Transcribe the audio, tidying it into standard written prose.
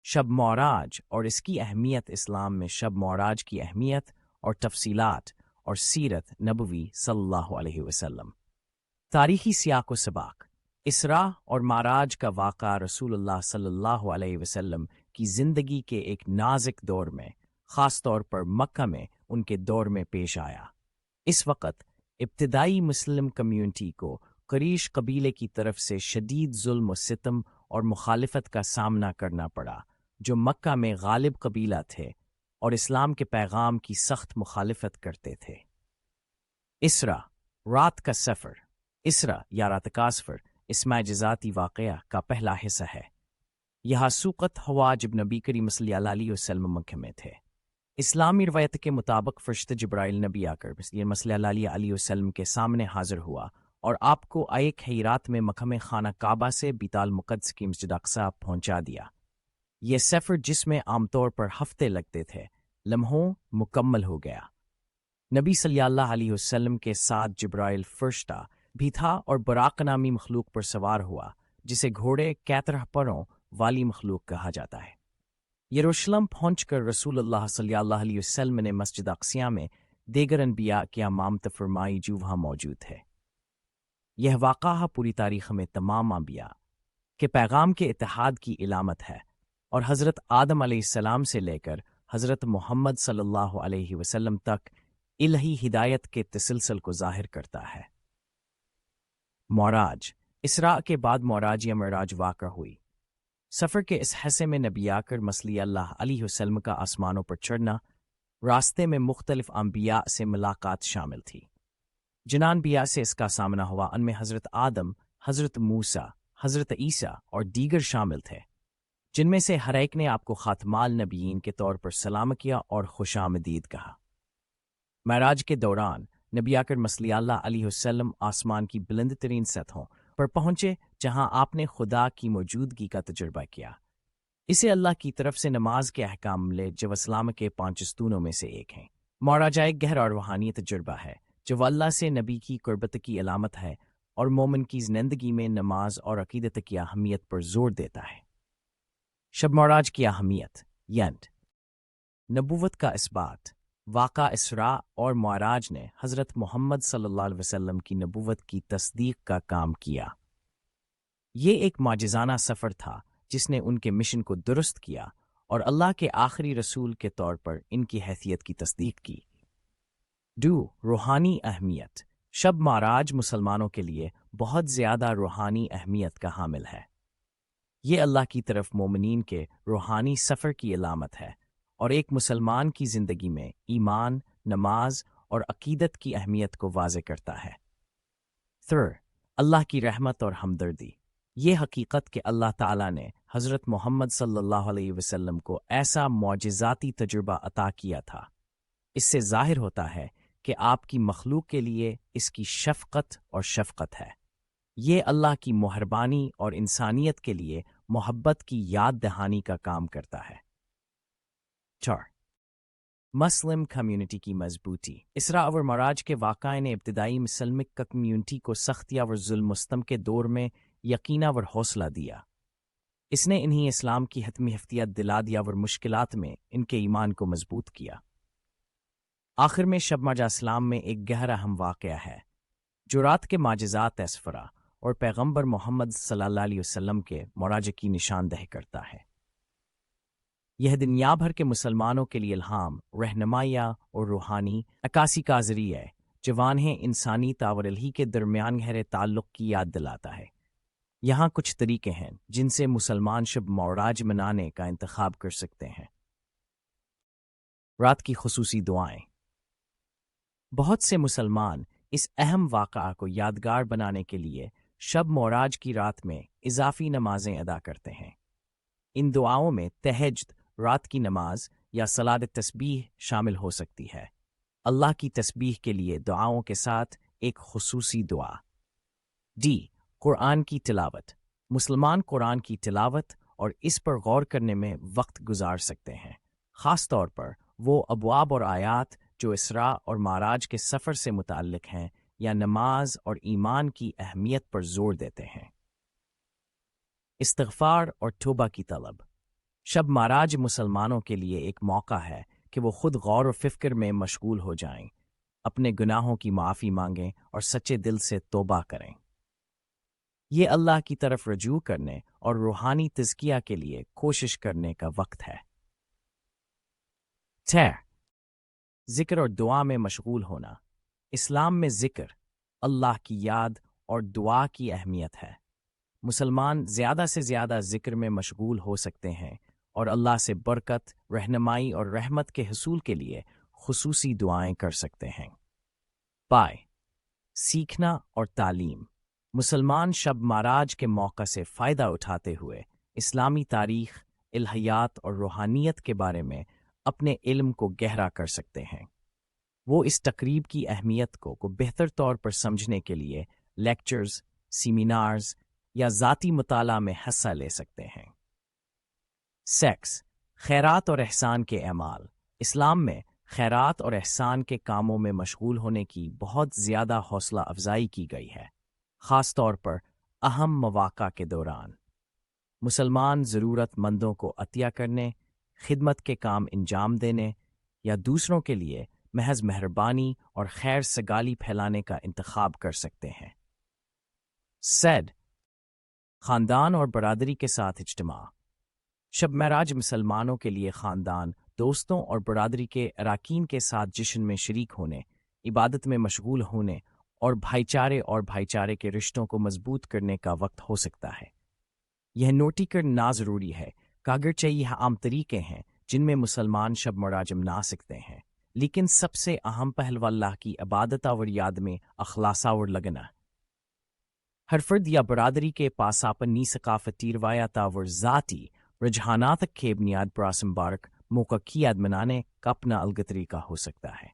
شب معراج اور اس کی اہمیت اسلام میں شب معراج کی اہمیت اور تفصیلات اور سیرت نبوی صلی اللہ علیہ وسلم۔ تاریخی سیاق و سباق: اسراء اور معراج کا واقعہ رسول اللہ صلی اللہ علیہ وسلم کی زندگی کے ایک نازک دور میں، خاص طور پر مکہ میں ان کے دور میں پیش آیا۔ اس وقت ابتدائی مسلم کمیونٹی کو قریش قبیلے کی طرف سے شدید ظلم و ستم اور مخالفت کا سامنا کرنا پڑا، جو مکہ میں غالب قبیلہ تھے اور اسلام کے پیغام کی سخت مخالفت کرتے تھے۔ اسراء، رات کا سفر۔ اسراء یا رات کا سفر اس معجزاتی واقعہ کا پہلا حصہ ہے۔ یہاں سوقت حواج ابن نبی کریم صلی اللہ علیہ وسلم مکہ میں تھے۔ اسلامی روایت کے مطابق فرشتہ جبرائیل نبی آ کر صلی اللہ علیہ وسلم کے سامنے حاضر ہوا اور آپ کو ایک ہی رات میں مکہ میں خانہ کعبہ سے بیت المقدس کی مسجد اقصی پہنچا دیا۔ یہ سفر جس میں عام طور پر ہفتے لگتے تھے، لمحوں مکمل ہو گیا۔ نبی صلی اللہ علیہ وسلم کے ساتھ جبرائیل فرشتہ بھی تھا اور براق نامی مخلوق پر سوار ہوا، جسے گھوڑے کیترہ پروں والی مخلوق کہا جاتا ہے۔ یروشلم پہنچ کر رسول اللہ صلی اللہ علیہ وسلم نے مسجد اقصیہ میں دیگر انبیاء کی امامت فرمائی جو وہاں موجود تھے۔ یہ واقعہ پوری تاریخ میں تمام انبیاء کے پیغام کے اتحاد کی علامت ہے اور حضرت آدم علیہ السلام سے لے کر حضرت محمد صلی اللہ علیہ وسلم تک الہی ہدایت کے تسلسل کو ظاہر کرتا ہے۔ معراج: اسراء کے بعد معراج یا معراج واقع ہوئی۔ سفر کے اس حصے میں نبی اکرم صلی اللہ علیہ وسلم کا آسمانوں پر چڑھنا، راستے میں مختلف انبیاء سے ملاقات شامل تھی۔ جن انبیاء سے اس کا سامنا ہوا ان میں حضرت آدم، حضرت موسیٰ، حضرت عیسیٰ اور دیگر شامل تھے، جن میں سے ہر ایک نے آپ کو خاتم النبیین کے طور پر سلام کیا اور خوش آمدید کہا۔ معراج کے دوران نبی اکرم صلی اللہ علیہ وسلم آسمان کی بلند ترین سطحوں پر پہنچے، جہاں آپ نے خدا کی موجودگی کا تجربہ کیا۔ اسے اللہ کی طرف سے نماز کے احکام ملے جو اسلام کے 5 ستونوں میں سے ایک ہیں۔ معراج ایک گہرا اور روحانی تجربہ ہے جو اللہ سے نبی کی قربت کی علامت ہے اور مومن کی زندگی میں نماز اور عقیدت کی اہمیت پر زور دیتا ہے۔ شب معراج کی اہمیت: نبوت کا اثبات۔ واقعہ اسراء اور معراج نے حضرت محمد صلی اللہ علیہ وسلم کی نبوت کی تصدیق کا کام کیا۔ یہ ایک معجزانہ سفر تھا جس نے ان کے مشن کو درست کیا اور اللہ کے آخری رسول کے طور پر ان کی حیثیت کی تصدیق کی۔ روحانی اہمیت۔ شب معراج مسلمانوں کے لیے بہت زیادہ روحانی اہمیت کا حامل ہے۔ یہ اللہ کی طرف مومنین کے روحانی سفر کی علامت ہے اور ایک مسلمان کی زندگی میں ایمان، نماز اور عقیدت کی اہمیت کو واضح کرتا ہے۔ اللہ کی رحمت اور ہمدردی۔ یہ حقیقت کہ اللہ تعالیٰ نے حضرت محمد صلی اللہ علیہ وسلم کو ایسا معجزاتی تجربہ عطا کیا تھا، اس سے ظاہر ہوتا ہے کہ آپ کی مخلوق کے لیے اس کی شفقت ہے۔ یہ اللہ کی مہربانی اور انسانیت کے لیے محبت کی یاد دہانی کا کام کرتا ہے۔ مسلم کمیونٹی کی مضبوطی۔ اسراء اور معراج کے واقعے نے ابتدائی مسلم کمیونٹی کو سختیاں اور ظلم و ستم کے دور میں یقینہ اور حوصلہ دیا۔ اس نے انہیں اسلام کی حتمی حفتیت دلا دیا اور مشکلات میں ان کے ایمان کو مضبوط کیا۔ آخر میں شب معراج اسلام میں ایک گہرا اہم واقعہ ہے جو رات کے معجزات اسفرا اور پیغمبر محمد صلی اللہ علیہ وسلم کے معراج کی نشاندہی کرتا ہے۔ یہ دنیا بھر کے مسلمانوں کے لیے الہام، رہنمائیاں اور روحانی عکاسی کا ذریعہ جوانہیں انسانی اور الہی کے درمیان گہرے تعلق کی یاد دلاتا ہے۔ یہاں کچھ طریقے ہیں جن سے مسلمان شب معراج منانے کا انتخاب کر سکتے ہیں۔ رات کی خصوصی دعائیں۔ بہت سے مسلمان اس اہم واقعہ کو یادگار بنانے کے لیے شب معراج کی رات میں اضافی نمازیں ادا کرتے ہیں۔ ان دعاؤں میں تہجد، رات کی نماز یا صلاۃ تسبیح شامل ہو سکتی ہے۔ اللہ کی تسبیح کے لیے دعاؤں کے ساتھ ایک خصوصی دعا۔ قرآن کی تلاوت۔ مسلمان قرآن کی تلاوت اور اس پر غور کرنے میں وقت گزار سکتے ہیں، خاص طور پر وہ ابواب اور آیات جو اسراء اور معراج کے سفر سے متعلق ہیں یا نماز اور ایمان کی اہمیت پر زور دیتے ہیں۔ استغفار اور توبہ کی طلب۔ شب معراج مسلمانوں کے لیے ایک موقع ہے کہ وہ خود غور و فکر میں مشغول ہو جائیں، اپنے گناہوں کی معافی مانگیں اور سچے دل سے توبہ کریں۔ یہ اللہ کی طرف رجوع کرنے اور روحانی تزکیہ کے لیے کوشش کرنے کا وقت ہے۔ 6. ذکر اور دعا میں مشغول ہونا۔ اسلام میں ذکر، اللہ کی یاد اور دعا کی اہمیت ہے۔ مسلمان زیادہ سے زیادہ ذکر میں مشغول ہو سکتے ہیں اور اللہ سے برکت، رہنمائی اور رحمت کے حصول کے لیے خصوصی دعائیں کر سکتے ہیں۔ پائے سیکھنا اور تعلیم۔ مسلمان شب معراج کے موقع سے فائدہ اٹھاتے ہوئے اسلامی تاریخ، الہیات اور روحانیت کے بارے میں اپنے علم کو گہرا کر سکتے ہیں۔ وہ اس تقریب کی اہمیت کو بہتر طور پر سمجھنے کے لیے لیکچرز، سیمینارز یا ذاتی مطالعہ میں حصہ لے سکتے ہیں۔ سیکس، خیرات اور احسان کے اعمال۔ اسلام میں خیرات اور احسان کے کاموں میں مشغول ہونے کی بہت زیادہ حوصلہ افزائی کی گئی ہے، خاص طور پر اہم مواقع کے دوران۔ مسلمان ضرورت مندوں کو عطیہ کرنے، خدمت کے کام انجام دینے یا دوسروں کے لیے محض مہربانی اور خیر سگالی پھیلانے کا انتخاب کر سکتے ہیں۔ سیڈ، خاندان اور برادری کے ساتھ اجتماع۔ شب معراج مسلمانوں کے لیے خاندان، دوستوں اور برادری کے اراکین کے ساتھ جشن میں شریک ہونے، عبادت میں مشغول ہونے اور بھائی چارے کے رشتوں کو مضبوط کرنے کا وقت ہو سکتا ہے۔ یہ نوٹی کرنا ضروری ہے کہ اگرچہ یہ عام طریقے ہیں جن میں مسلمان شب معراج منا سکتے ہیں، لیکن سب سے اہم پہلو اللہ کی عبادت اور یاد میں اخلاص اور لگنا۔ ہر فرد یا برادری کے پاس اپنی ثقافتی روایات اور ذاتی رجحانات کے بنیاد پر مبارک موقع کی یاد منانے کا اپنا الگ طریقہ ہو سکتا ہے۔